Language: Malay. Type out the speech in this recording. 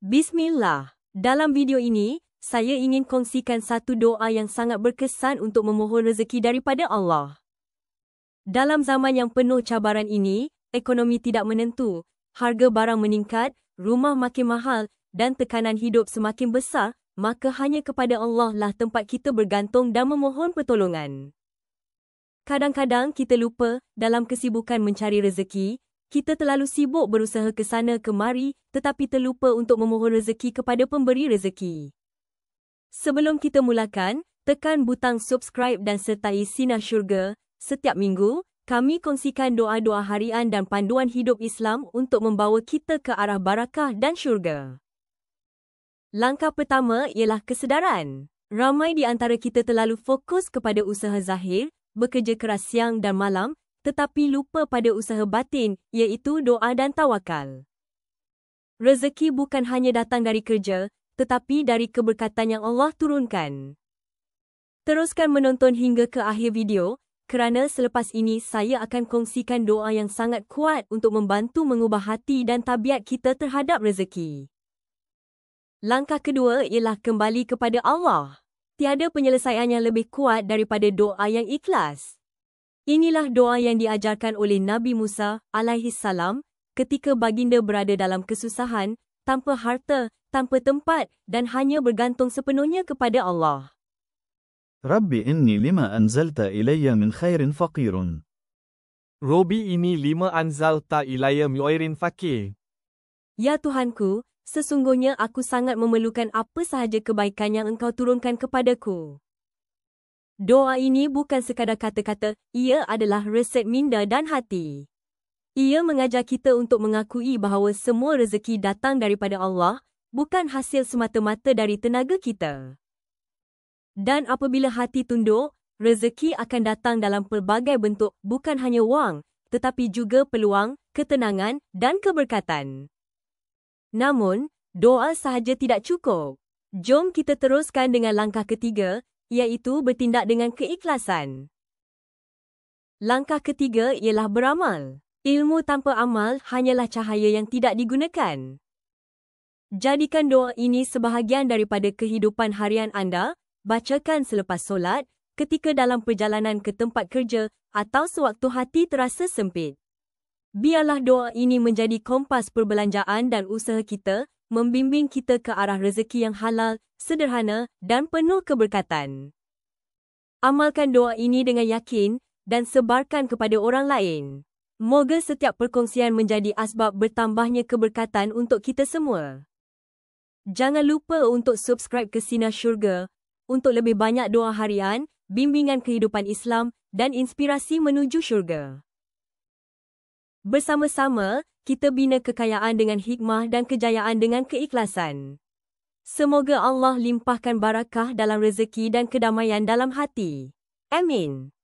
Bismillah. Dalam video ini, saya ingin kongsikan satu doa yang sangat berkesan untuk memohon rezeki daripada Allah. Dalam zaman yang penuh cabaran ini, ekonomi tidak menentu, harga barang meningkat, rumah makin mahal dan tekanan hidup semakin besar, maka hanya kepada Allah lah tempat kita bergantung dan memohon pertolongan. Kadang-kadang kita lupa dalam kesibukan mencari rezeki, kita terlalu sibuk berusaha ke sana kemari tetapi terlupa untuk memohon rezeki kepada pemberi rezeki. Sebelum kita mulakan, tekan butang subscribe dan sertai Sinar Syurga. Setiap minggu, kami kongsikan doa-doa harian dan panduan hidup Islam untuk membawa kita ke arah barakah dan syurga. Langkah pertama ialah kesedaran. Ramai di antara kita terlalu fokus kepada usaha zahir, bekerja keras siang dan malam, tetapi lupa pada usaha batin, iaitu doa dan tawakal. Rezeki bukan hanya datang dari kerja, tetapi dari keberkatan yang Allah turunkan. Teruskan menonton hingga ke akhir video, kerana selepas ini saya akan kongsikan doa yang sangat kuat untuk membantu mengubah hati dan tabiat kita terhadap rezeki. Langkah kedua ialah kembali kepada Allah. Tiada penyelesaian yang lebih kuat daripada doa yang ikhlas. Inilah doa yang diajarkan oleh Nabi Musa alaihissalam ketika baginda berada dalam kesusahan, tanpa harta, tanpa tempat dan hanya bergantung sepenuhnya kepada Allah. Rabbi inni lima anzalta ilayya min khairin faqirun. Robi ini lima anzalta ilayya min khairin fakir. Ya Tuhanku, sesungguhnya aku sangat memerlukan apa sahaja kebaikan yang Engkau turunkan kepadaku. Doa ini bukan sekadar kata-kata, ia adalah resep minda dan hati. Ia mengajar kita untuk mengakui bahawa semua rezeki datang daripada Allah, bukan hasil semata-mata dari tenaga kita. Dan apabila hati tunduk, rezeki akan datang dalam pelbagai bentuk, bukan hanya wang, tetapi juga peluang, ketenangan dan keberkatan. Namun, doa sahaja tidak cukup. Jom kita teruskan dengan langkah ketiga, iaitu bertindak dengan keikhlasan. Langkah ketiga ialah beramal. Ilmu tanpa amal hanyalah cahaya yang tidak digunakan. Jadikan doa ini sebahagian daripada kehidupan harian anda, bacakan selepas solat, ketika dalam perjalanan ke tempat kerja atau sewaktu hati terasa sempit. Biarlah doa ini menjadi kompas perbelanjaan dan usaha kita, membimbing kita ke arah rezeki yang halal, sederhana dan penuh keberkatan. Amalkan doa ini dengan yakin dan sebarkan kepada orang lain. Moga setiap perkongsian menjadi asbab bertambahnya keberkatan untuk kita semua. Jangan lupa untuk subscribe ke Sinar Syurga untuk lebih banyak doa harian, bimbingan kehidupan Islam dan inspirasi menuju syurga. Bersama-sama, kita bina kekayaan dengan hikmah dan kejayaan dengan keikhlasan. Semoga Allah limpahkan barakah dalam rezeki dan kedamaian dalam hati. Amin.